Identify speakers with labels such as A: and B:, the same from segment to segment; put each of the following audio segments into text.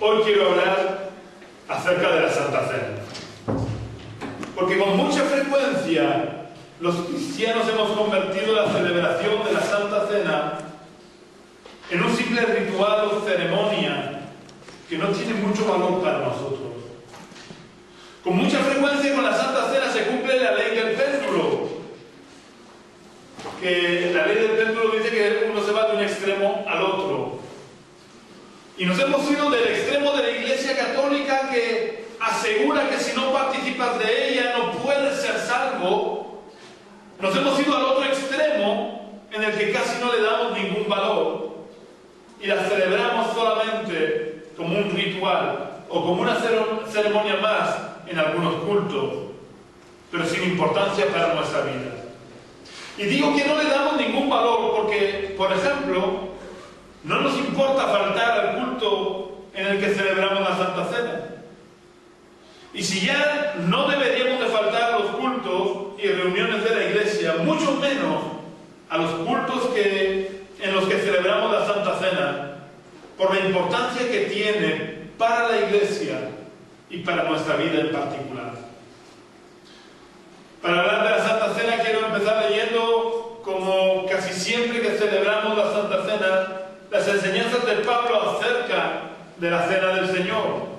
A: Hoy quiero hablar acerca de la Santa Cena. Porque con mucha frecuencia los cristianos hemos convertido la celebración de la Santa Cena en un simple ritual o ceremonia que no tiene mucho valor para nosotros. Con mucha frecuencia con la Santa Cena se cumple la ley del péndulo. Que la ley del péndulo dice que uno se va de un extremo al otro. Y nos hemos ido del extremo de la Iglesia Católica que asegura que si no participas de ella no puedes ser salvo. Nos hemos ido al otro extremo en el que casi no le damos ningún valor y la celebramos solamente como un ritual o como una ceremonia más en algunos cultos, pero sin importancia para nuestra vida. Y digo que no le damos ningún valor porque, por ejemplo, no nos importa faltar al culto en el que celebramos la Santa Cena. Y si ya no deberíamos de faltar a los cultos y reuniones de la Iglesia, mucho menos a los cultos en los que celebramos la Santa Cena, por la importancia que tiene para la Iglesia y para nuestra vida en particular. Para hablar de la Santa Cena quiero empezar leyendo, como casi siempre que celebramos la Santa Cena, las enseñanzas de Pablo acerca de la Cena del Señor.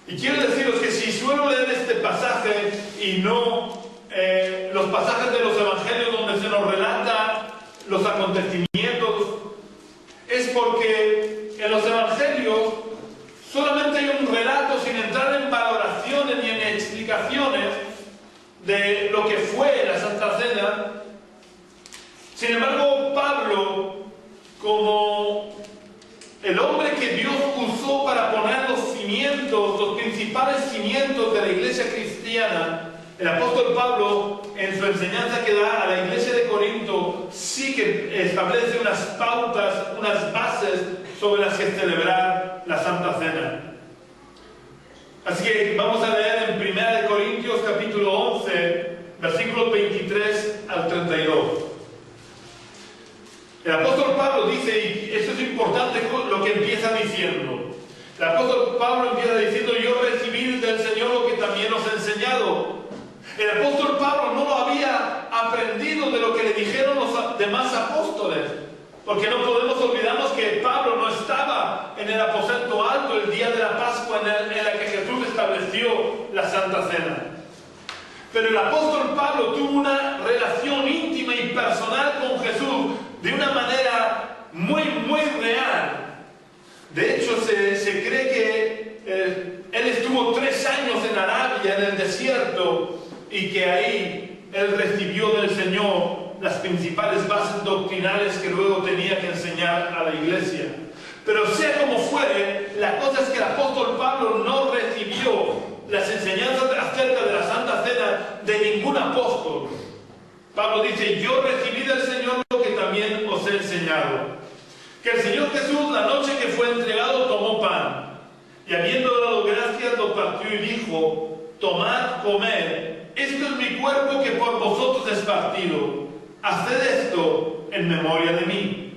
A: Y quiero deciros que si suelo leer este pasaje y no los pasajes de los Evangelios donde se nos relata los acontecimientos, es porque en los Evangelios solamente hay un relato sin entrar en valoraciones ni en explicaciones de lo que fue la Santa Cena. Sin embargo, Pablo, como el hombre que Dios usó para poner los cimientos, los principales cimientos de la iglesia cristiana, el apóstol Pablo, en su enseñanza que da a la iglesia de Corinto, sí que establece unas pautas, unas bases sobre las que celebrar la Santa Cena. Así que vamos a leer en 1 Corintios capítulo 11, versículos 23 al 32. El apóstol Pablo dice, y eso es importante lo que empieza diciendo. El apóstol Pablo empieza diciendo, yo recibí del Señor lo que también os he enseñado. El apóstol Pablo no lo había aprendido de lo que le dijeron los demás apóstoles. Porque no podemos olvidarnos que Pablo no estaba en el aposento alto el día de la Pascua en la que Jesús estableció la Santa Cena. Pero el apóstol Pablo tuvo una relación íntima y personal con Jesús de una manera muy, muy real. De hecho, se cree que él estuvo 3 años en Arabia, en el desierto, y que ahí él recibió del Señor las principales bases doctrinales que luego tenía que enseñar a la iglesia. Pero sea como fuere, la cosa es que el apóstol Pablo no recibió las enseñanzas acerca de la Santa Cena de ningún apóstol. Pablo dice, yo recibí del Señor lo que también os he enseñado. Que el Señor Jesús, la noche que fue entregado, tomó pan, y habiendo dado gracias, lo partió y dijo, tomad, comed, esto es mi cuerpo que por vosotros es partido. Haced esto en memoria de mí.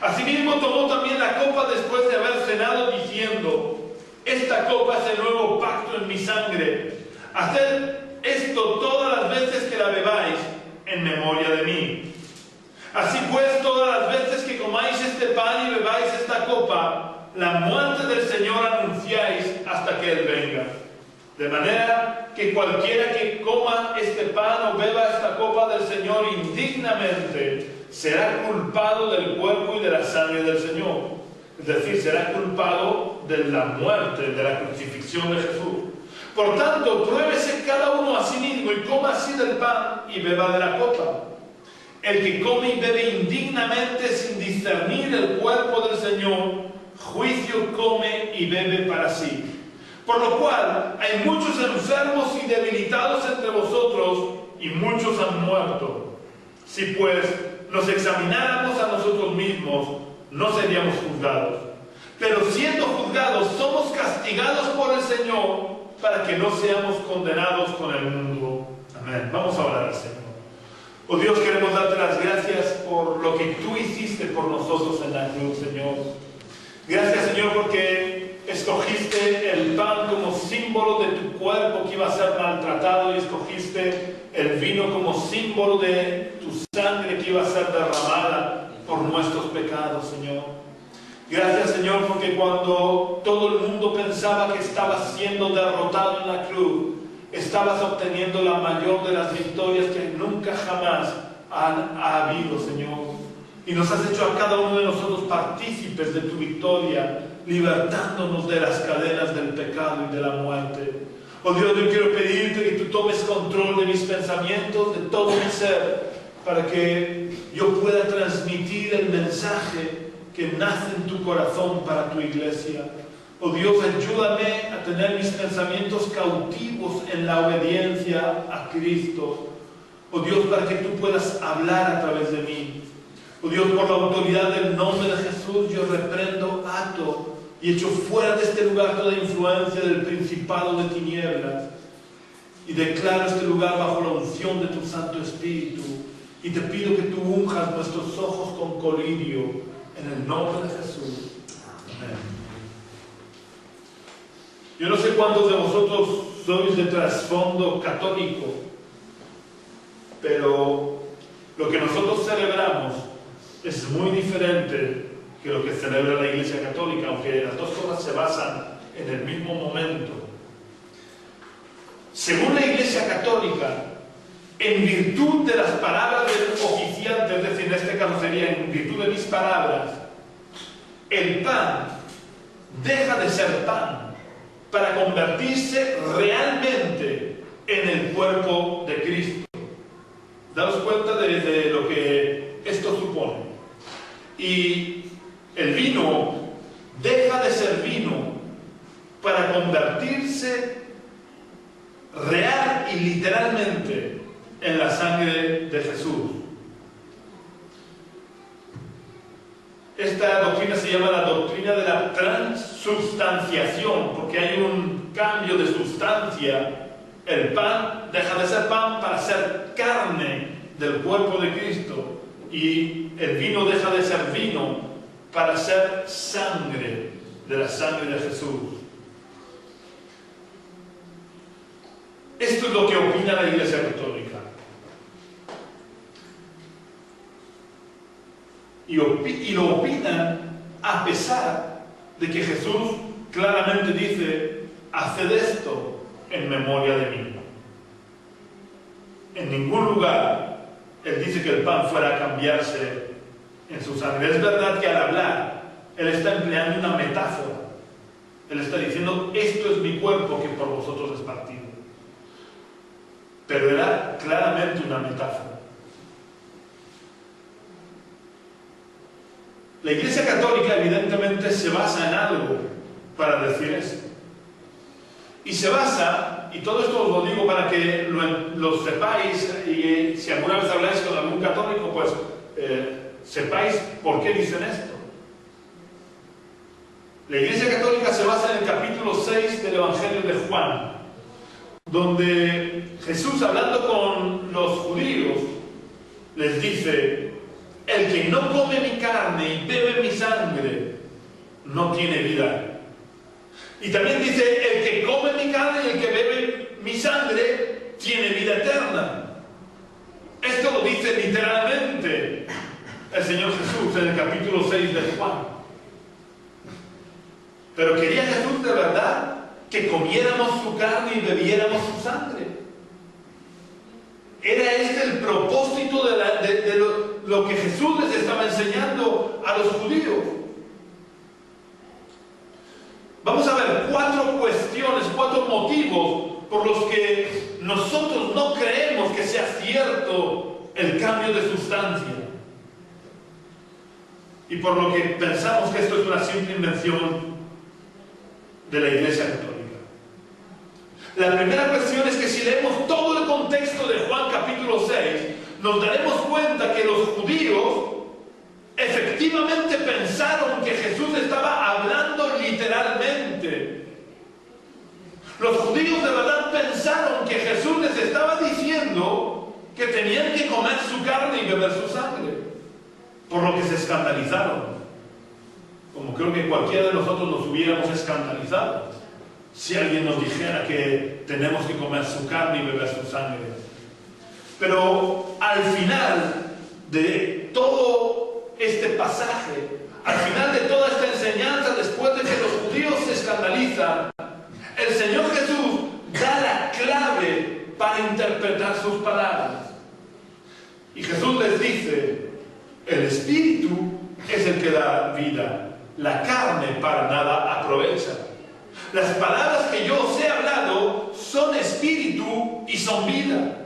A: Asimismo tomó también la copa después de haber cenado, diciendo, esta copa es el nuevo pacto en mi sangre. Haced esto todas las veces que la bebáis en memoria de mí. Así pues, todas las veces que comáis este pan y bebáis esta copa, la muerte del Señor anunciáis hasta que Él venga. De manera que cualquiera que coma este pan o beba esta copa del Señor indignamente será culpado del cuerpo y de la sangre del Señor. Es decir, será culpado de la muerte, de la crucifixión de Jesús. Por tanto, pruébese cada uno a sí mismo y coma así del pan y beba de la copa. El que come y bebe indignamente sin discernir el cuerpo del Señor, juicio come y bebe para sí. Por lo cual hay muchos enfermos y debilitados entre vosotros y muchos han muerto. Si pues nos examináramos a nosotros mismos, no seríamos juzgados. Pero siendo juzgados, somos castigados por el Señor para que no seamos condenados con el mundo. Amén. Vamos a orar al Señor. Oh Dios, queremos darte las gracias por lo que tú hiciste por nosotros en la cruz, Señor. Gracias, Señor, porque escogiste el pan como símbolo de tu cuerpo que iba a ser maltratado y escogiste el vino como símbolo de tu sangre que iba a ser derramada por nuestros pecados, Señor. Gracias, Señor, porque cuando todo el mundo pensaba que estabas siendo derrotado en la cruz, estabas obteniendo la mayor de las victorias que nunca jamás ha habido, Señor. Y nos has hecho a cada uno de nosotros partícipes de tu victoria, libertándonos de las cadenas del pecado y de la muerte. Oh Dios, yo quiero pedirte que tú tomes control de mis pensamientos, de todo mi ser, para que yo pueda transmitir el mensaje que nace en tu corazón para tu iglesia. Oh Dios, ayúdame a tener mis pensamientos cautivos en la obediencia a Cristo. Oh Dios, para que tú puedas hablar a través de mí. Oh Dios, por la autoridad del nombre de Jesús, yo reprendo, ato y echo fuera de este lugar toda influencia del principado de tinieblas. Y declaro este lugar bajo la unción de tu Santo Espíritu. Y te pido que tú unjas nuestros ojos con colirio en el nombre de Jesús. Amén. Yo no sé cuántos de vosotros sois de trasfondo católico, pero lo que nosotros celebramos es muy diferente que lo que celebra la Iglesia Católica, aunque las dos cosas se basan en el mismo momento. Según la Iglesia Católica, en virtud de las palabras del oficiante, es decir, en este caso sería en virtud de mis palabras, el pan deja de ser pan para convertirse realmente en el cuerpo de Cristo. Daos cuenta de lo que esto supone. Y el vino deja de ser vino para convertirse real y literalmente en la sangre de Jesús. Esta doctrina se llama la doctrina de la transubstanciación, porque hay un cambio de sustancia. El pan deja de ser pan para ser carne del cuerpo de Cristo, y el vino deja de ser vino para ser sangre de la sangre de Jesús. Esto es lo que opina la Iglesia Católica. Y lo opinan a pesar de que Jesús claramente dice: haced esto en memoria de mí. En ningún lugar Él dice que el pan fuera a cambiarse en su sangre. Es verdad que al hablar Él está empleando una metáfora. Él está diciendo: esto es mi cuerpo que por vosotros es partido. Pero era claramente una metáfora. La Iglesia Católica evidentemente se basa en algo para decir eso. Y se basa, y todo esto os lo digo para que lo sepáis, y si alguna vez habláis con algún católico, pues sepáis por qué dicen esto. La Iglesia Católica se basa en el capítulo 6 del Evangelio de Juan, donde Jesús, hablando con los judíos, les dice: el que no come mi carne y bebe mi sangre no tiene vida. Y también dice: el que come mi carne y el que bebe mi sangre tiene vida eterna. Esto lo dice literalmente el Señor Jesús en el capítulo 6 de Juan. Pero quería Jesús de verdad que comiéramos su carne y bebiéramos su sangre. Era este el propósito de lo que Jesús les estaba enseñando a los judíos. Vamos a ver 4 cuestiones, 4 motivos por los que nosotros no creemos que sea cierto el cambio de sustancia, y por lo que pensamos que esto es una simple invención de la Iglesia Católica. La primera cuestión es que si leemos todo el contexto de Juan capítulo 6, nos daremos cuenta que los judíos efectivamente pensaron que Jesús estaba hablando literalmente. Los judíos de verdad pensaron que Jesús les estaba diciendo que tenían que comer su carne y beber su sangre, por lo que se escandalizaron. como creo que cualquiera de nosotros nos hubiéramos escandalizado si alguien nos dijera que tenemos que comer su carne y beber su sangre. Pero al final de todo este pasaje, al final de toda esta enseñanza, después de que los judíos se escandalizan, el Señor Jesús da la clave para interpretar sus palabras. Y Jesús les dice: el Espíritu es el que da vida, la carne para nada aprovecha. Las palabras que yo os he hablado son espíritu y son vida,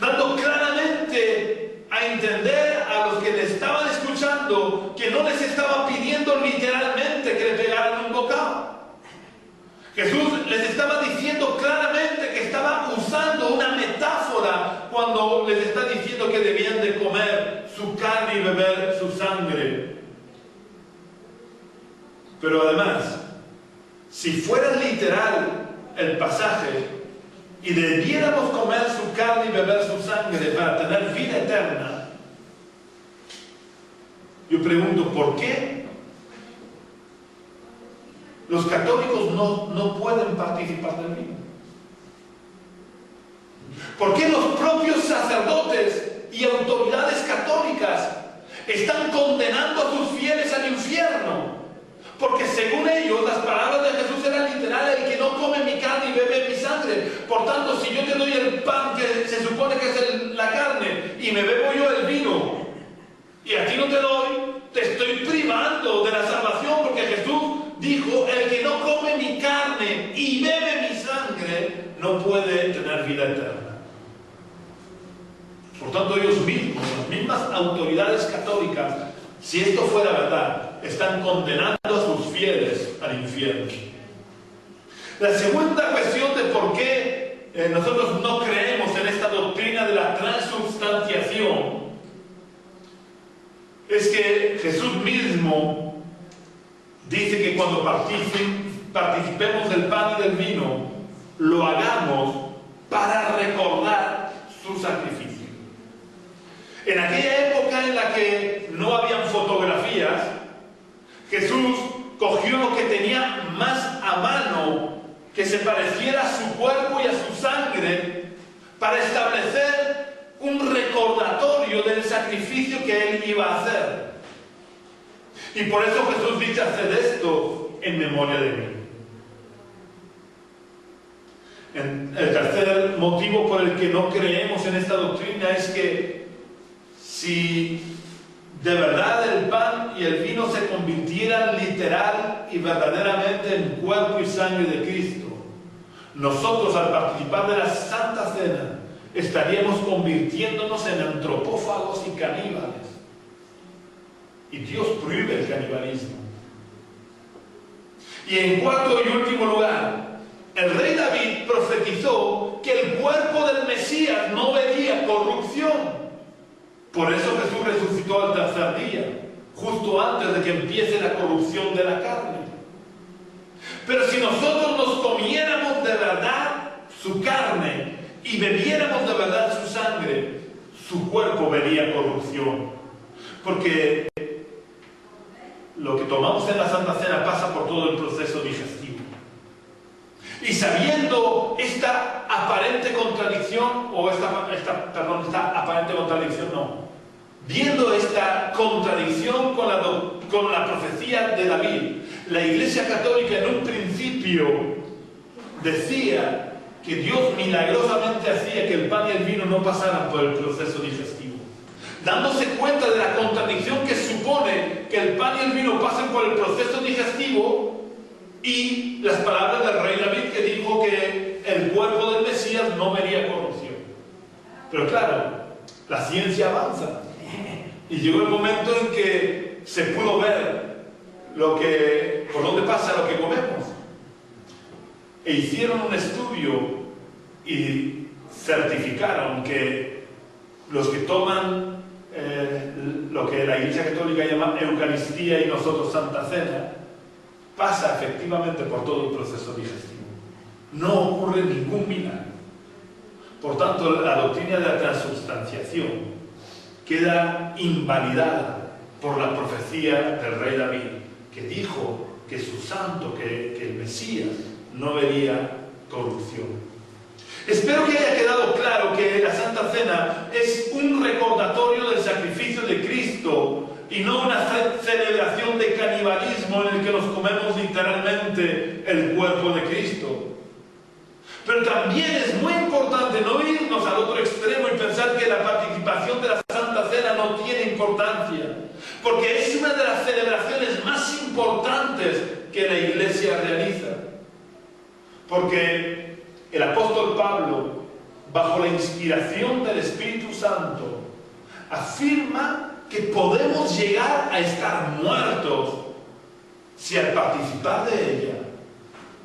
A: dando claramente a entender a los que le estaban escuchando que no les estaba pidiendo literalmente que le pegaran un bocado. Jesús les estaba diciendo claramente que estaba usando una metáfora cuando les está diciendo que debían de comer su carne y beber su sangre. Pero además, si fuera literal el pasaje y debiéramos comer su carne y beber su sangre para tener vida eterna, yo pregunto, ¿por qué los católicos no pueden participar del vino? ¿Por qué los propios sacerdotes y autoridades católicas están condenando a sus fieles al infierno? Porque según ellos, las palabras de Jesús eran literales: el que no come mi carne y bebe mi sangre. Por tanto, si yo te doy el pan que se supone que es la carne y me bebo yo el vino y a ti no te doy, te estoy privando de la salvación, porque Jesús dijo: el que no come mi carne y bebe mi sangre no puede tener vida eterna. Por tanto, ellos mismos, las mismas autoridades católicas, si esto fuera verdad, están condenando a sus fieles al infierno. La segunda cuestión de por qué nosotros no creemos en esta doctrina de la transubstanciación es que Jesús mismo dice que cuando participemos del pan y del vino, lo hagamos para recordar su sacrificio. En aquella época en la que no habían fotografías, Jesús cogió lo que tenía más a mano, que se pareciera a su cuerpo y a su sangre, para establecer un recordatorio del sacrificio que él iba a hacer. Y por eso Jesús dice: haced esto en memoria de mí. El tercer motivo por el que no creemos en esta doctrina es que si de verdad el pan y el vino se convirtieran literal y verdaderamente en cuerpo y sangre de Cristo, nosotros, al participar de la Santa Cena, estaríamos convirtiéndonos en antropófagos y caníbales. Y Dios prohíbe el canibalismo. Y en cuarto y último lugar, el rey David profetizó que el cuerpo del Mesías no vería corrupción. Por eso Jesús resucitó al tercer día, justo antes de que empiece la corrupción de la carne. Pero si nosotros nos comiéramos de verdad su carne y bebiéramos de verdad su sangre, su cuerpo vería corrupción. Porque lo que tomamos en la Santa Cena pasa por todo el proceso digestivo. Y sabiendo esta aparente contradicción, viendo esta contradicción con la profecía de David, la Iglesia Católica en un principio decía que Dios milagrosamente hacía que el pan y el vino no pasaran por el proceso digestivo. Dándose cuenta de la contradicción que supone que el pan y el vino pasen por el proceso digestivo, y las palabras del rey David, que dijo que el cuerpo del Mesías no vería corrupción. Pero claro, la ciencia avanza y llegó el momento en que se pudo ver por dónde pasa lo que comemos, e hicieron un estudio y certificaron que los que toman lo que la Iglesia Católica llama Eucaristía y nosotros Santa Cena, pasa efectivamente por todo el proceso digestivo. No ocurre ningún milagro. Por tanto, la doctrina de la transubstanciación queda invalidada por la profecía del rey David, que dijo que su santo, que el Mesías, no vería corrupción. Espero que haya quedado claro que la Santa Cena es un recordatorio del sacrificio de Cristo y no una celebración de canibalismo en el que nos comemos literalmente el cuerpo de Cristo. Pero también es muy importante no irnos al otro extremo y pensar que la participación de la Santa Cena no tiene importancia, porque es una de las celebraciones más importantes que la Iglesia realiza. Porque el apóstol Pablo, bajo la inspiración del Espíritu Santo, afirma que podemos llegar a estar muertos si al participar de ella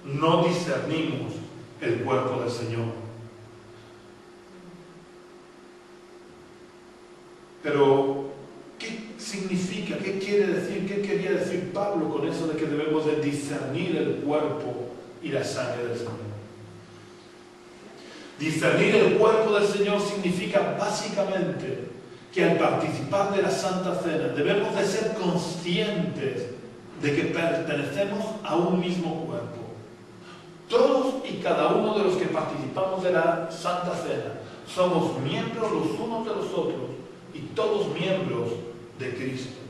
A: no discernimos el cuerpo del Señor. Pero, ¿qué significa? ¿Qué quiere decir? ¿Qué quería decir Pablo con eso de que debemos de discernir el cuerpo y la sangre del Señor? Discernir el cuerpo del Señor significa básicamente que al participar de la Santa Cena debemos de ser conscientes de que pertenecemos a un mismo cuerpo. Todos y cada uno de los que participamos de la Santa Cena somos miembros los unos de los otros y todos miembros de Cristo.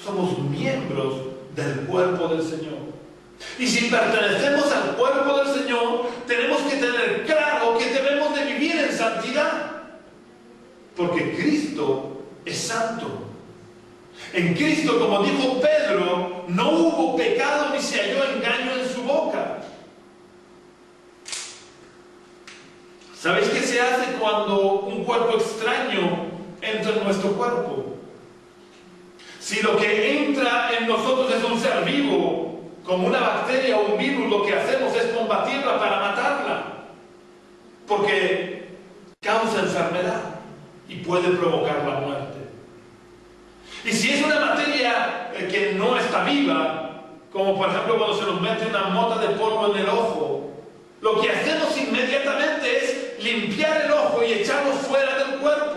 A: Somos miembros del cuerpo del Señor. Y si pertenecemos al cuerpo del Señor, tenemos que tener claro que debemos de vivir en santidad. Porque Cristo es santo. En Cristo, como dijo Pedro, no hubo pecado ni se halló engaño en su boca. ¿Sabéis qué se hace cuando un cuerpo extraño entra en nuestro cuerpo? Si lo que entra en nosotros es un ser vivo, como una bacteria o un virus, lo que hacemos es combatirla para matarla, porque causa enfermedad y puede provocar la muerte. Y si es una materia que no está viva, como por ejemplo cuando se nos mete una mota de polvo en el ojo, lo que hacemos inmediatamente es limpiar el ojo y echarlo fuera del cuerpo.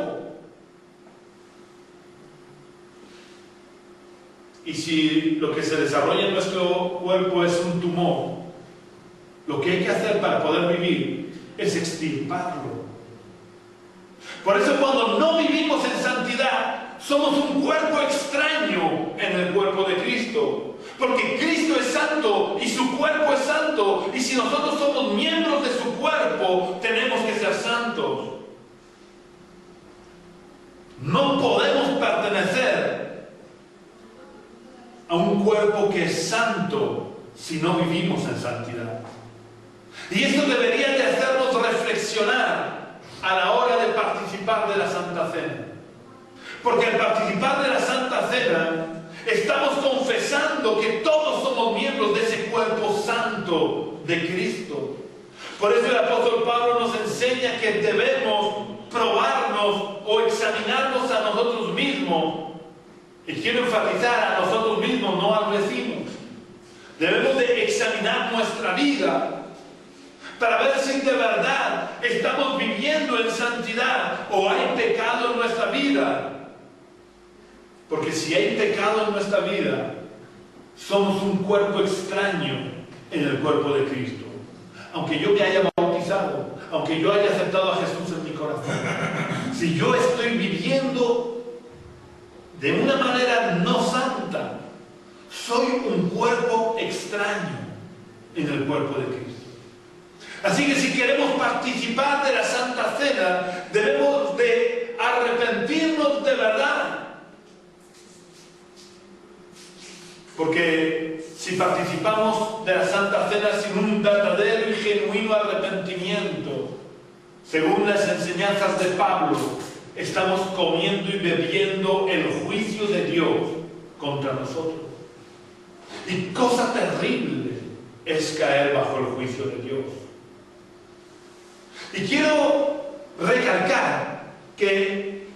A: Y si lo que se desarrolla en nuestro cuerpo es un tumor, lo que hay que hacer para poder vivir es extirparlo. Por eso cuando no vivimos en santidad, somos un cuerpo extraño en el cuerpo de Cristo. Porque Cristo es santo y su cuerpo es santo. Y si nosotros somos miembros de su cuerpo, tenemos que ser santos. No podemos pertenecer a un cuerpo que es santo si no vivimos en santidad. Y esto debería de hacernos reflexionar a la hora de participar de la Santa Cena. Porque al participar de la Santa Cena estamos confesando que todos somos miembros de ese cuerpo santo de Cristo. Por eso el apóstol Pablo nos enseña que debemos probarnos o examinarnos a nosotros mismos. Y quiero enfatizar a nosotros mismos, no al vecino. Debemos de examinar nuestra vida para ver si de verdad estamos viviendo en santidad o hay pecado en nuestra vida. Porque si hay pecado en nuestra vida, somos un cuerpo extraño en el cuerpo de Cristo. Aunque yo me haya bautizado, aunque yo haya aceptado a Jesús en mi corazón, si yo estoy viviendo de una manera no santa, soy un cuerpo extraño en el cuerpo de Cristo. Así que si queremos participar de la Santa Cena, debemos de arrepentirnos de verdad. Porque si participamos de la Santa Cena sin un verdadero y genuino arrepentimiento, según las enseñanzas de Pablo, estamos comiendo y bebiendo el juicio de Dios contra nosotros. Y cosa terrible es caer bajo el juicio de Dios. Y quiero recalcar que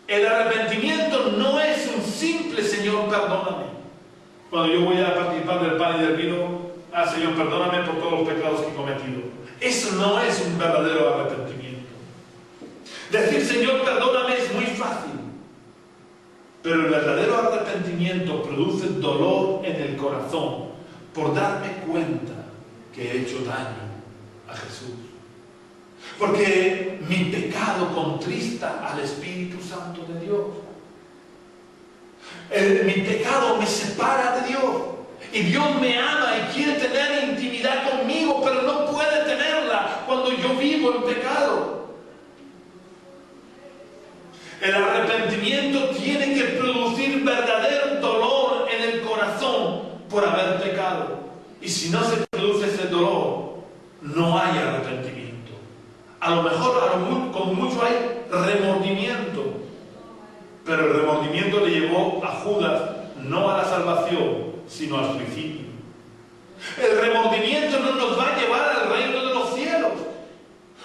A: el arrepentimiento no es un simple Señor, perdóname. Cuando yo voy a participar del pan y del vino, Señor, perdóname por todos los pecados que he cometido. Eso no es un verdadero arrepentimiento. Decir Señor, perdóname es muy fácil. Pero el verdadero arrepentimiento produce dolor en el corazón por darme cuenta que he hecho daño a Jesús. Porque mi pecado contrista al Espíritu Santo de Dios. Mi pecado me separa de Dios. Y Dios me ama y quiere tener intimidad conmigo, pero no puede tenerla cuando yo vivo en pecado. El arrepentimiento tiene que producir verdadero dolor en el corazón por haber pecado. Y si no se produce ese dolor, no hay arrepentimiento. A lo mejor, como mucho hay remordimiento. Pero el remordimiento le llevó a Judas no a la salvación, sino al suicidio. El remordimiento no nos va a llevar al reino de los cielos.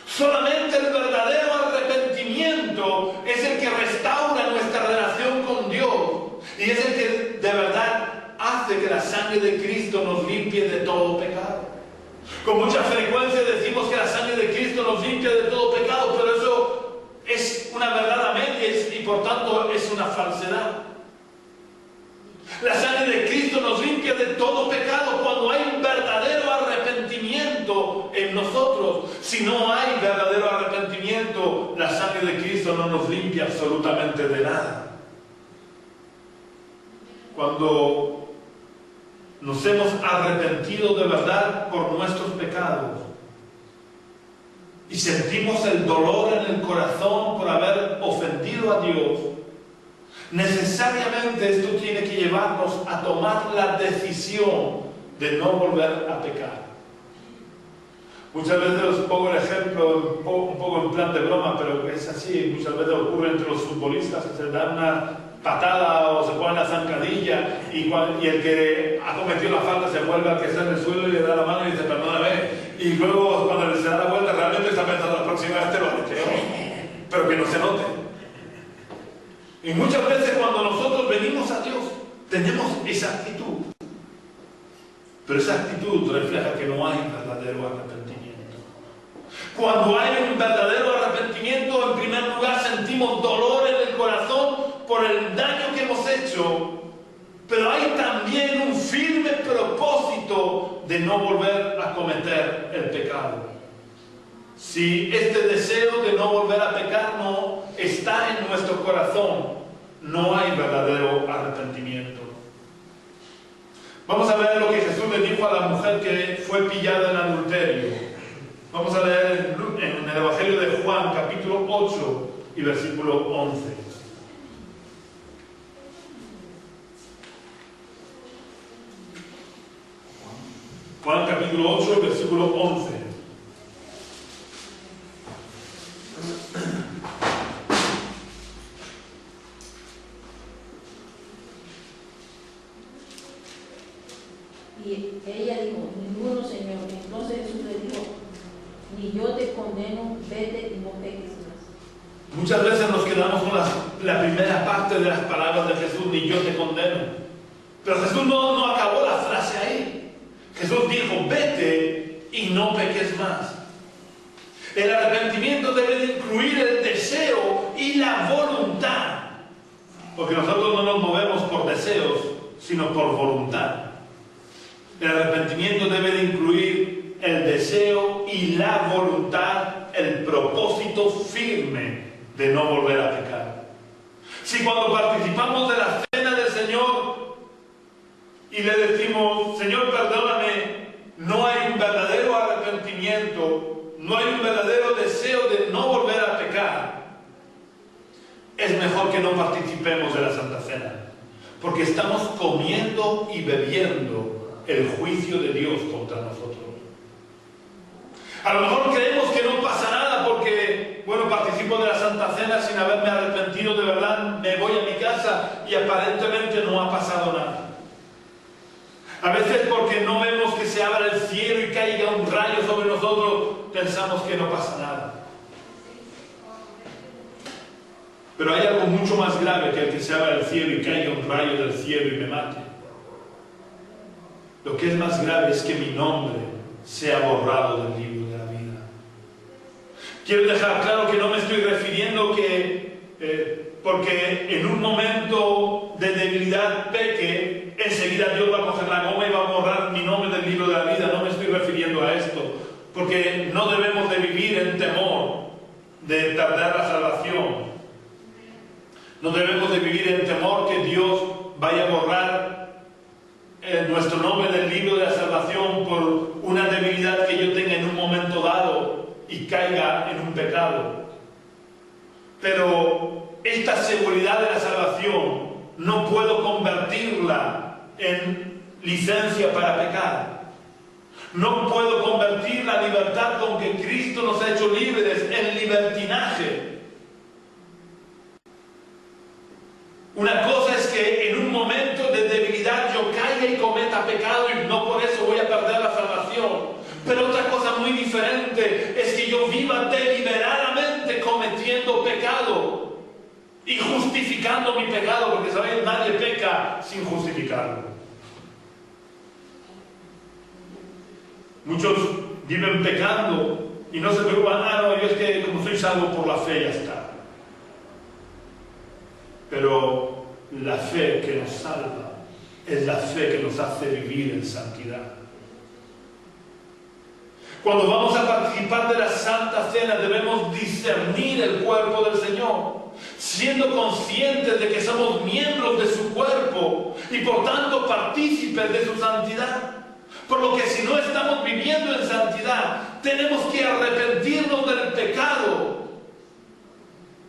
A: Solamente el verdadero arrepentimiento es el que restaura nuestra relación con Dios y es el que de verdad hace que la sangre de Cristo nos limpie de todo pecado. Con mucha frecuencia decimos que la sangre de Cristo nos limpia de todo pecado, pero eso es una verdad a medias y por tanto es una falsedad. La sangre de Cristo nos limpia de todo pecado cuando hay un verdadero arrepentimiento en nosotros. Si no hay verdadero arrepentimiento, la sangre de Cristo no nos limpia absolutamente de nada. Cuando nos hemos arrepentido de verdad por nuestros pecados y sentimos el dolor en el corazón por haber ofendido a Dios, necesariamente esto tiene que llevarnos a tomar la decisión de no volver a pecar. Muchas veces os pongo el ejemplo un poco en plan de broma, pero es así. Muchas veces ocurre entre los futbolistas que se dan una patada o se ponen la zancadilla y el que ha cometido la falta se vuelve al que está en el suelo y le da la mano y dice perdóname, y luego cuando se da la vuelta realmente está pensando la próxima vez te lo haré, pero que no se note. Y muchas veces cuando nosotros venimos a Dios tenemos esa actitud, pero esa actitud refleja que no hay verdadero arrepentimiento. Cuando hay un verdadero arrepentimiento, en primer lugar sentimos dolor en el corazón por el daño que hemos hecho, pero hay también un firme propósito de no volver a cometer el pecado. Si este deseo de no volver a pecar no está en nuestro corazón, no hay verdadero arrepentimiento. Vamos a ver lo que Jesús le dijo a la mujer que fue pillada en adulterio. Vamos a leer en el Evangelio de Juan, capítulo 8 y versículo 11. Juan, capítulo 8 y versículo 11.
B: Y ella dijo, ninguno, Señor. Entonces Jesús le dijo, ni yo te condeno, vete y no peques más.
A: Muchas veces nos quedamos con la primera parte de las palabras de Jesús, ni yo te condeno. Pero Jesús no acabó la frase ahí. Jesús dijo, vete y no peques más. El arrepentimiento debe de incluir el deseo y la voluntad. Porque nosotros no nos movemos por deseos, sino por voluntad. El arrepentimiento debe de incluir el deseo y la voluntad, el propósito firme de no volver a pecar. Si cuando participamos de la cena del Señor y le decimos, Señor, perdóname, no hay un verdadero arrepentimiento, no hay un verdadero deseo de no volver a pecar, es mejor que no participemos de la Santa Cena, porque estamos comiendo y bebiendo el juicio de Dios contra nosotros. A lo mejor creemos que no pasa nada porque, bueno, participo de la Santa Cena sin haberme arrepentido de verdad, me voy a mi casa y aparentemente no ha pasado nada. A veces porque no vemos que se abra el cielo y caiga un rayo sobre nosotros, pensamos que no pasa nada. Pero hay algo mucho más grave que el que se abra el cielo y caiga un rayo del cielo y me mate. Lo que es más grave es que mi nombre sea borrado del libro de la vida. Quiero dejar claro que no me estoy refiriendo que porque en un momento de debilidad peque, enseguida Dios va a coger la goma y va a borrar mi nombre del libro de la vida. No me estoy refiriendo a esto, porque no debemos de vivir en temor de perder la salvación. No debemos de vivir en temor que Dios vaya a borrar nuestro nombre del libro de la salvación por una debilidad que yo tenga en un momento dado y caiga en un pecado. Pero esta seguridad de la salvación no puedo convertirla en licencia para pecar. No puedo convertir la libertad con que Cristo nos ha hecho libres en libertinaje. Una cosa es que en un momento de debilidad yo caiga y cometa pecado y no por eso voy a perder la salvación. Pero otra cosa muy diferente es que yo viva deliberadamente cometiendo pecado y justificando mi pecado, porque sabéis, nadie peca sin justificarlo. Muchos viven pecando y no se preocupan, no, yo es que como soy salvo por la fe ya está. Pero la fe que nos salva es la fe que nos hace vivir en santidad. Cuando vamos a participar de la Santa Cena debemos discernir el cuerpo del Señor, siendo conscientes de que somos miembros de su cuerpo y por tanto partícipes de su santidad. Por lo que si no estamos viviendo en santidad, tenemos que arrepentirnos del pecado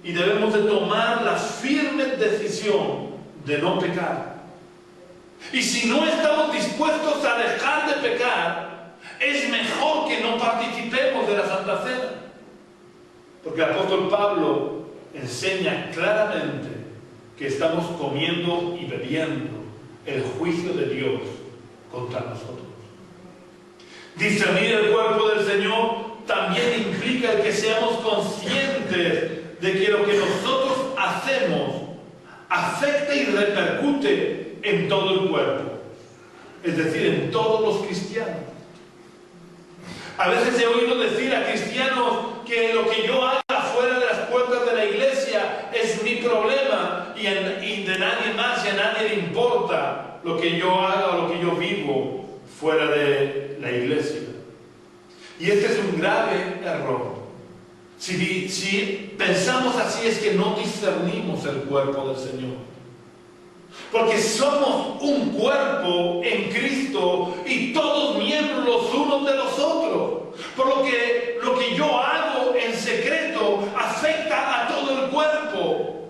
A: y debemos de tomar la firme decisión de no pecar. Y si no estamos dispuestos a dejar de pecar, es mejor que no participemos de la Santa Cena. Porque el apóstol Pablo enseña claramente que estamos comiendo y bebiendo el juicio de Dios contra nosotros. Discernir el cuerpo del Señor también implica el que seamos conscientes de que lo que nosotros hacemos afecta y repercute en todo el cuerpo, es decir, en todos los cristianos. A veces he oído decir a cristianos que lo que yo haga fuera de las puertas de la iglesia es mi problema y de nadie más y a nadie le importa lo que yo haga o lo que yo vivo fuera de la iglesia. Y este es un grave error. Si pensamos así es que no discernimos el cuerpo del Señor. Porque somos un cuerpo en Cristo y todos miembros los unos de los otros. Por lo que yo hago en secreto afecta a todo el cuerpo.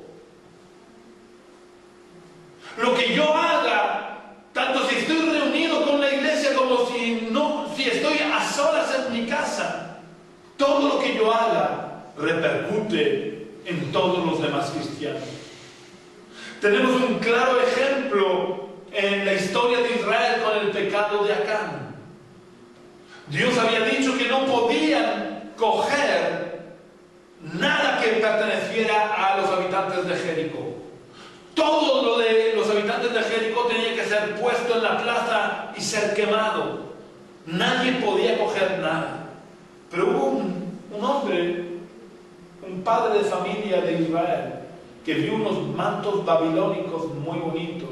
A: Lo que yo haga, tanto si estoy reunido con la iglesia como si estoy a solas en mi casa, todo lo que yo haga repercute en todos los demás cristianos. Tenemos un claro ejemplo en la historia de Israel con el pecado de Acán. Dios había dicho que no podían coger nada que perteneciera a los habitantes de Jericó. Todo lo de los habitantes de Jericó tenía que ser puesto en la plaza y ser quemado. Nadie podía coger nada. Pero hubo un hombre, un padre de familia de Israel, que vio unos mantos babilónicos muy bonitos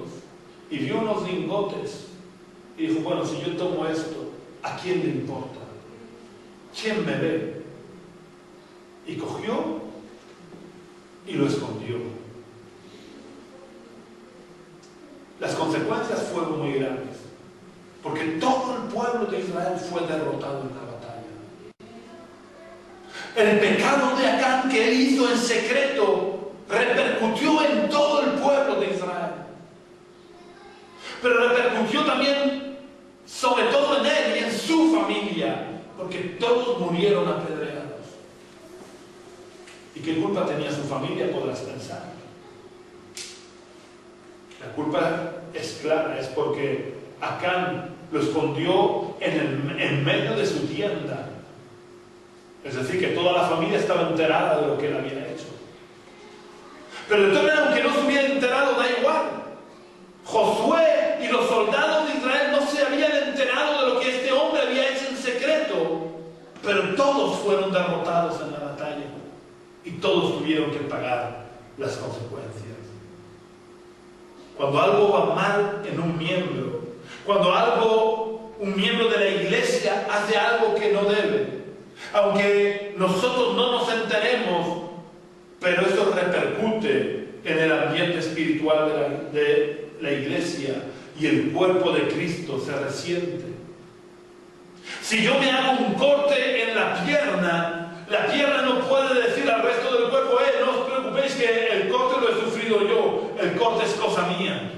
A: y vio unos lingotes y dijo, bueno, si yo tomo esto, ¿a quién le importa? ¿Quién me ve? Y cogió y lo escondió. Las consecuencias fueron muy grandes, porque todo el pueblo de Israel fue derrotado en la batalla. El pecado de Acán que él hizo en secreto repercutió en todo el pueblo de Israel. Pero repercutió también, sobre todo en él y en su familia, porque todos murieron apedreados. ¿Y qué culpa tenía su familia? Podrás pensar. La culpa es clara, es porque Acán lo escondió en medio de su tienda. Es decir, que toda la familia estaba enterada de lo que él había hecho. Pero entonces, aunque no se hubiera enterado, da igual. Josué y los soldados de Israel no se habían enterado de lo que este hombre había hecho en secreto, pero todos fueron derrotados en la batalla y todos tuvieron que pagar las consecuencias. Cuando algo va mal en un miembro, cuando un miembro de la iglesia hace algo que no debe, aunque nosotros no nos enteremos, pero eso repercute en el ambiente espiritual de la iglesia y el cuerpo de Cristo se resiente. Si yo me hago un corte en la pierna no puede decir al resto del cuerpo, no os preocupéis que el corte lo he sufrido yo, el corte es cosa mía.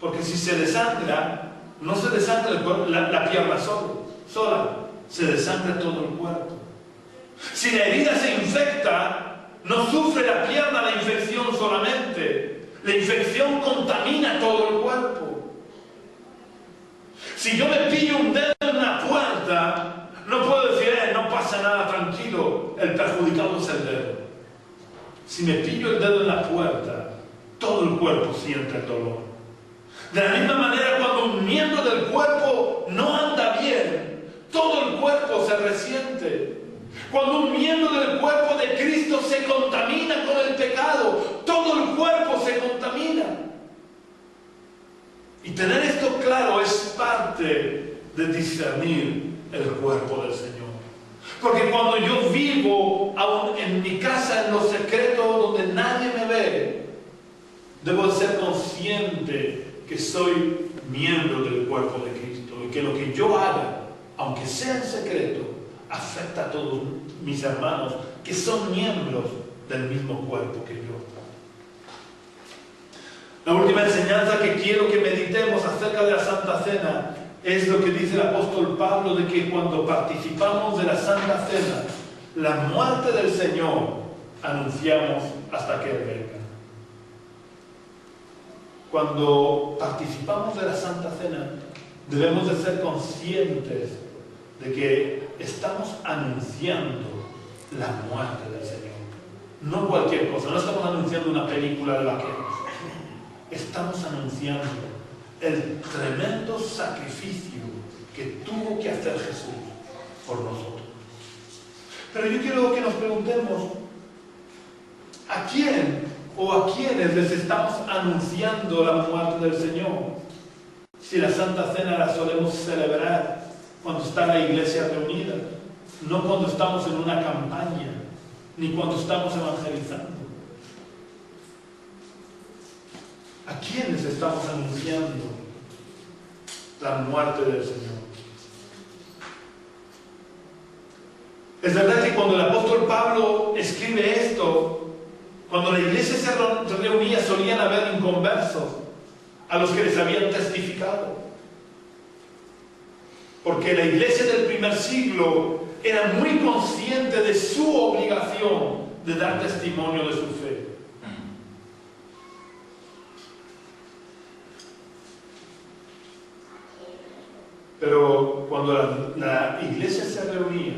A: Porque si se desangra, no se desangra la pierna sola, se desangra todo el cuerpo. Si la herida se infecta, no sufre la pierna la infección solamente, la infección contamina todo el cuerpo. Si yo me pillo un dedo en una puerta, no puedo decir, no pasa nada, tranquilo, el perjudicado es el dedo. Si me pillo el dedo en la puerta, todo el cuerpo siente el dolor. De la misma manera, cuando un miembro del cuerpo no anda bien, todo el cuerpo se resiente. Cuando un miembro del cuerpo de Cristo se contamina con el pecado, todo el cuerpo se contamina. Y tener esto claro es parte de discernir el cuerpo del Señor. Porque cuando yo vivo aún en mi casa, en lo secreto, donde nadie me ve, debo ser consciente que soy miembro del cuerpo de Cristo y que lo que yo haga, aunque sea en secreto, afecta a todos mis hermanos que son miembros del mismo cuerpo que yo. La última enseñanza que quiero que meditemos acerca de la Santa Cena es lo que dice el apóstol Pablo, de que cuando participamos de la Santa Cena, la muerte del Señor anunciamos hasta que Él venga. Cuando participamos de la Santa Cena, debemos de ser conscientes de que estamos anunciando la muerte del Señor. No cualquier cosa, no estamos anunciando una película de vaqueros. Estamos anunciando el tremendo sacrificio que tuvo que hacer Jesús por nosotros. Pero yo quiero que nos preguntemos, ¿a quién o a quiénes les estamos anunciando la muerte del Señor? Si la Santa Cena la solemos celebrar cuando está la iglesia reunida, no cuando estamos en una campaña, ni cuando estamos evangelizando. ¿A quiénes estamos anunciando la muerte del Señor? Es verdad que cuando el apóstol Pablo escribe esto, cuando la iglesia se reunía, solían haber inconversos a los que les habían testificado. Porque la iglesia del primer siglo era muy consciente de su obligación de dar testimonio de su fe. Pero cuando la iglesia se reunía,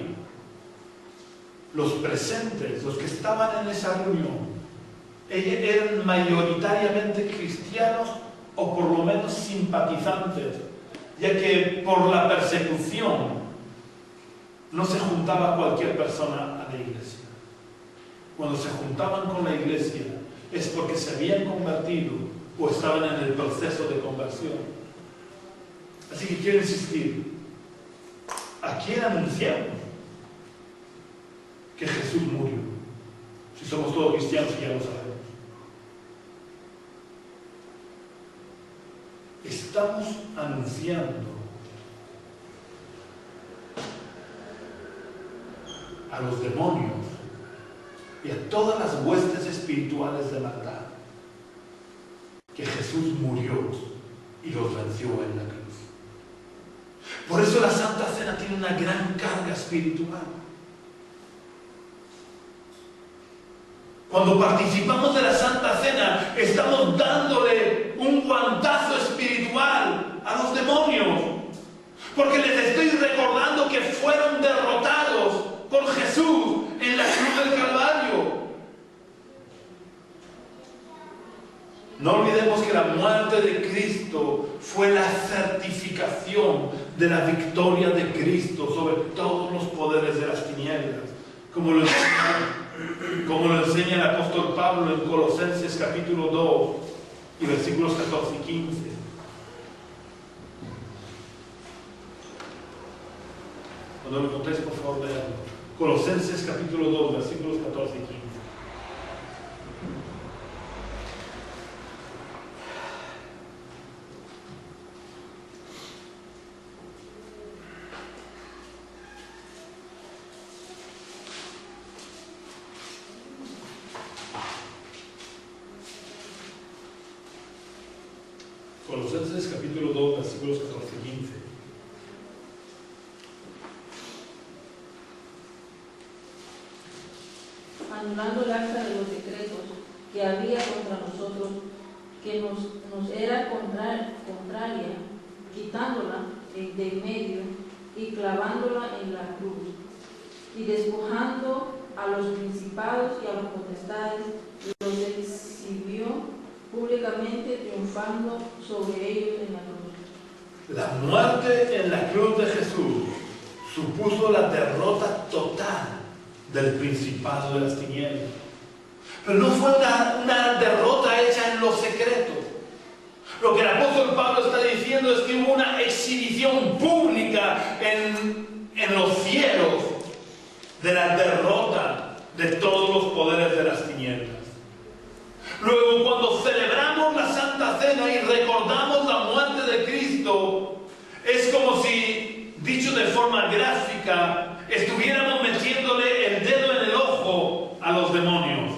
A: los presentes, los que estaban en esa reunión, eran mayoritariamente cristianos o por lo menos simpatizantes, ya que por la persecución no se juntaba cualquier persona a la iglesia. Cuando se juntaban con la iglesia es porque se habían convertido o estaban en el proceso de conversión. Así que quiero insistir, ¿a quién anunciamos que Jesús murió? Si somos todos cristianos y ya lo sabemos. Estamos anunciando a los demonios y a todas las huestes espirituales de maldad que Jesús murió y los venció en la cruz. Por eso la Santa Cena tiene una gran carga espiritual. Cuando participamos de la Santa Cena, estamos dándole un guantazo espiritual a los demonios, porque les estoy recordando que fueron derrotados por Jesús en la cruz del Calvario. No olvidemos que la muerte de Cristo fue la certificación de la victoria de Cristo sobre todos los poderes de las tinieblas, como lo enseña como lo enseña el apóstol Pablo en Colosenses capítulo 2 y versículos 14 y 15. Cuando lo encontréis, por favor, leanlo. Colosenses capítulo 2, versículos 14 y 15. Colosenses capítulo 2, versículos 14 y 15.
B: Anulando el acta de los decretos que había contra nosotros, que nos era contraria, quitándola de en medio y clavándola en la cruz, y despojando a los principados y a los potestades, los exhibió públicamente, triunfando sobre ellos en la cruz.
A: La muerte en la cruz de Jesús supuso la derrota total del principado de las tinieblas. Pero no fue una derrota hecha en lo secreto. Lo que el apóstol Pablo está diciendo es que hubo una exhibición pública en los cielos de la derrota de todos los poderes de las tinieblas. Luego, cuando celebramos la Santa Cena y recordamos la muerte de Cristo, es como si, dicho de forma gráfica, estuviéramos metiéndole el dedo en el ojo a los demonios.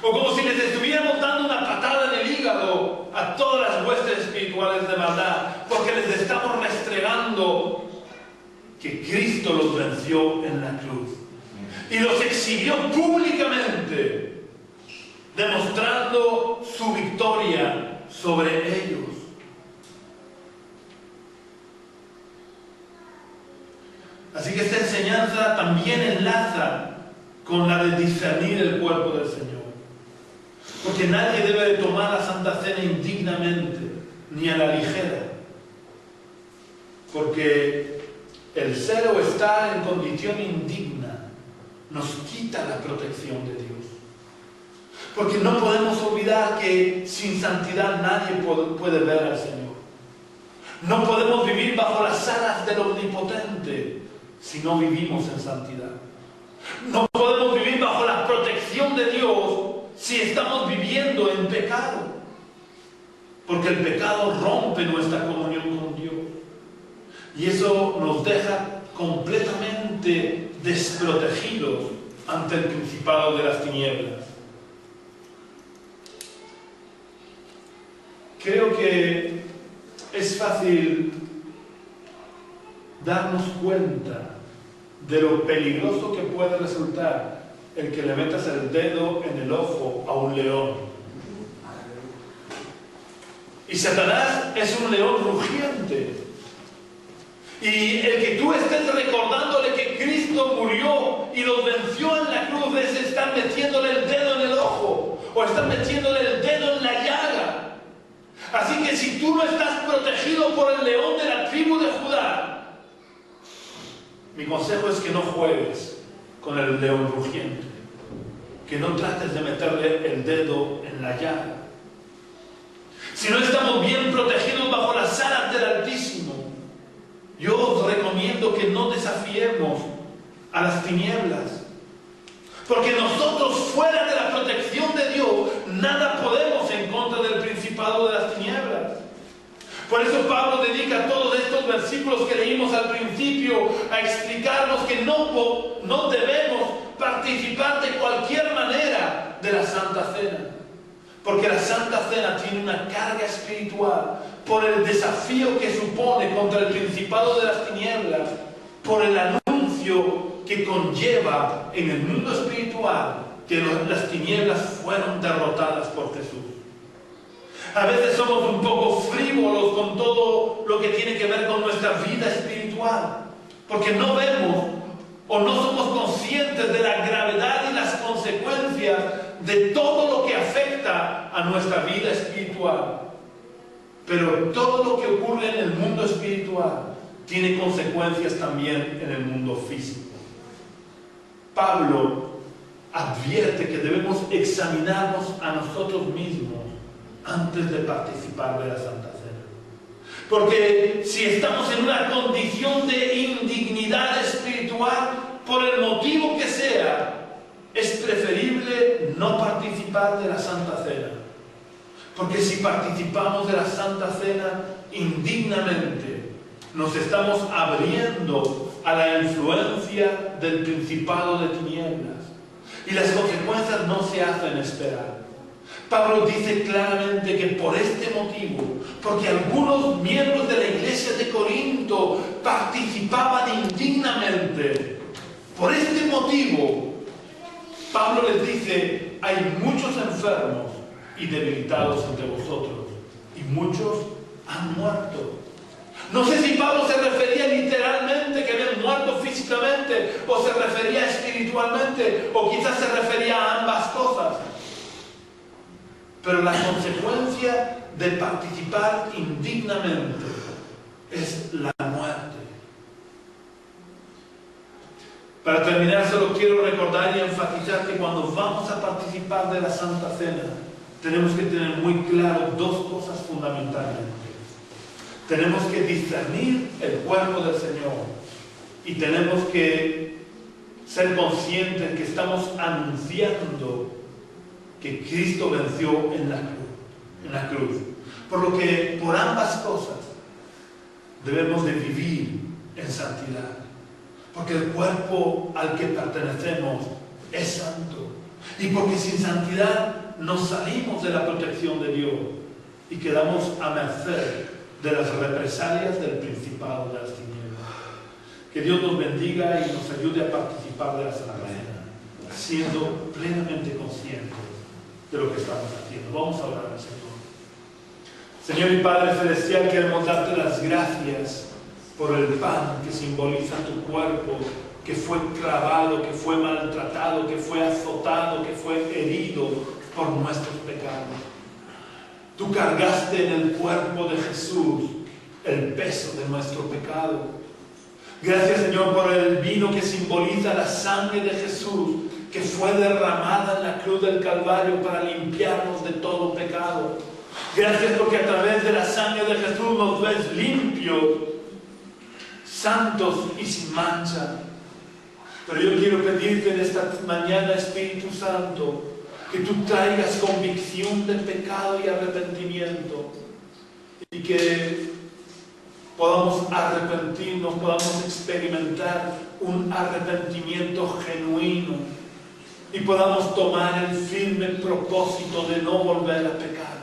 A: O como si les estuviéramos dando una patada en el hígado a todas las huestes espirituales de maldad, porque les estamos restregando que Cristo los venció en la cruz. Y los exhibió públicamente, demostrando su victoria sobre ellos. Así que esta enseñanza también enlaza con la de discernir el cuerpo del Señor. Porque nadie debe de tomar la Santa Cena indignamente, ni a la ligera. Porque el ser o estar en condición indigna nos quita la protección de Dios. Porque no podemos olvidar que sin santidad nadie puede ver al Señor. No podemos vivir bajo las alas del Omnipotente si no vivimos en santidad. No podemos vivir bajo la protección de Dios si estamos viviendo en pecado. Porque el pecado rompe nuestra comunión con Dios. Y eso nos deja completamente desprotegidos ante el principado de las tinieblas. Creo que es fácil darnos cuenta de lo peligroso que puede resultar el que le metas el dedo en el ojo a un león. Y Satanás es un león rugiente. Y el que tú estés recordándole que Cristo murió y los venció en la cruz es estar metiéndole el dedo en el ojo o estar metiéndole el dedo en la llaga. Así que si tú no estás protegido por el león de la tribu de Judá, mi consejo es que no juegues con el león rugiente, que no trates de meterle el dedo en la llaga. Si no estamos bien protegidos bajo las alas del Altísimo, yo os recomiendo que no desafiemos a las tinieblas, porque nosotros fuera de la protección de Dios nada podemos en contra del principado de las tinieblas. Por eso Pablo dedica todos estos versículos que leímos al principio a explicarnos que no debemos participar de cualquier manera de la Santa Cena, porque la Santa Cena tiene una carga espiritual por el desafío que supone contra el principado de las tinieblas, por el anuncio que conlleva en el mundo espiritual que las tinieblas fueron derrotadas por Jesús. A veces somos un poco frívolos con todo lo que tiene que ver con nuestra vida espiritual, porque no vemos o no somos conscientes de la gravedad y las consecuencias de todo lo que afecta a nuestra vida espiritual. Pero todo lo que ocurre en el mundo espiritual tiene consecuencias también en el mundo físico. Pablo advierte que debemos examinarnos a nosotros mismos antes de participar de la Santa Cena. Porque si estamos en una condición de indignidad espiritual, por el motivo que sea, es preferible no participar de la Santa Cena. Porque si participamos de la Santa Cena indignamente, nos estamos abriendo a la influencia del principado de tinieblas. Y las consecuencias no se hacen esperar. Pablo dice claramente que por este motivo, porque algunos miembros de la iglesia de Corinto participaban indignamente, por este motivo, Pablo les dice, hay muchos enfermos y debilitados entre vosotros, y muchos han muerto. No sé si Pablo se refería literalmente que habían muerto físicamente, o se refería espiritualmente, o quizás se refería a ambas cosas. Pero la consecuencia de participar indignamente es la muerte. Para terminar, solo quiero recordar y enfatizar que cuando vamos a participar de la Santa Cena, tenemos que tener muy claro dos cosas fundamentalmente. Tenemos que discernir el cuerpo del Señor y tenemos que ser conscientes que estamos anunciando que Cristo venció en la cruz. Por lo que por ambas cosas debemos de vivir en santidad. Porque el cuerpo al que pertenecemos es santo. Y porque sin santidad nos salimos de la protección de Dios y quedamos a merced de las represalias del principado de las tinieblas. Que Dios nos bendiga y nos ayude a participar de la Santa Cena, siendo plenamente conscientes de lo que estamos haciendo. Vamos a orar al Señor. Señor y Padre Celestial, queremos darte las gracias por el pan que simboliza tu cuerpo, que fue clavado, que fue maltratado, que fue azotado, que fue herido por nuestros pecados. Tú cargaste en el cuerpo de Jesús el peso de nuestro pecado. Gracias, Señor, por el vino que simboliza la sangre de Jesús, que fue derramada en la cruz del Calvario para limpiarnos de todo pecado. Gracias porque a través de la sangre de Jesús nos ves limpios, santos y sin mancha. Pero yo quiero pedirte en esta mañana, Espíritu Santo, que tú traigas convicción de pecado y arrepentimiento, y que podamos arrepentirnos, podamos experimentar un arrepentimiento genuino y podamos tomar el firme propósito de no volver a pecar.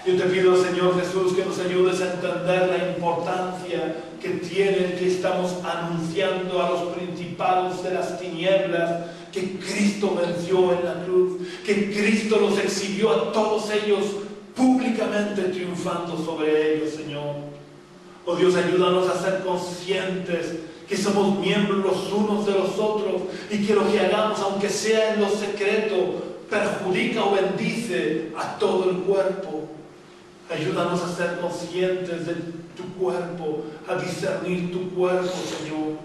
A: Yo te pido, Señor Jesús, que nos ayudes a entender la importancia que tiene que estamos anunciando a los principados de las tinieblas que Cristo venció en la cruz, que Cristo los exhibió a todos ellos públicamente, triunfando sobre ellos, Señor. Oh Dios, ayúdanos a ser conscientes que somos miembros los unos de los otros y que lo que hagamos, aunque sea en lo secreto, perjudica o bendice a todo el cuerpo. Ayúdanos a ser conscientes de tu cuerpo, a discernir tu cuerpo, Señor.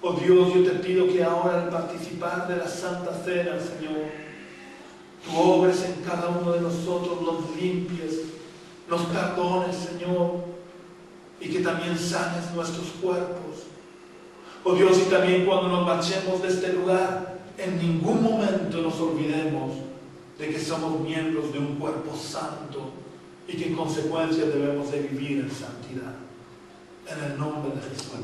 A: Oh Dios, yo te pido que ahora al participar de la Santa Cena, Señor, tú obres en cada uno de nosotros, nos limpies, nos perdones, Señor, y que también sanes nuestros cuerpos. Oh Dios, y también cuando nos marchemos de este lugar, en ningún momento nos olvidemos de que somos miembros de un cuerpo santo y que en consecuencia debemos de vivir en santidad. En el nombre de Jesús.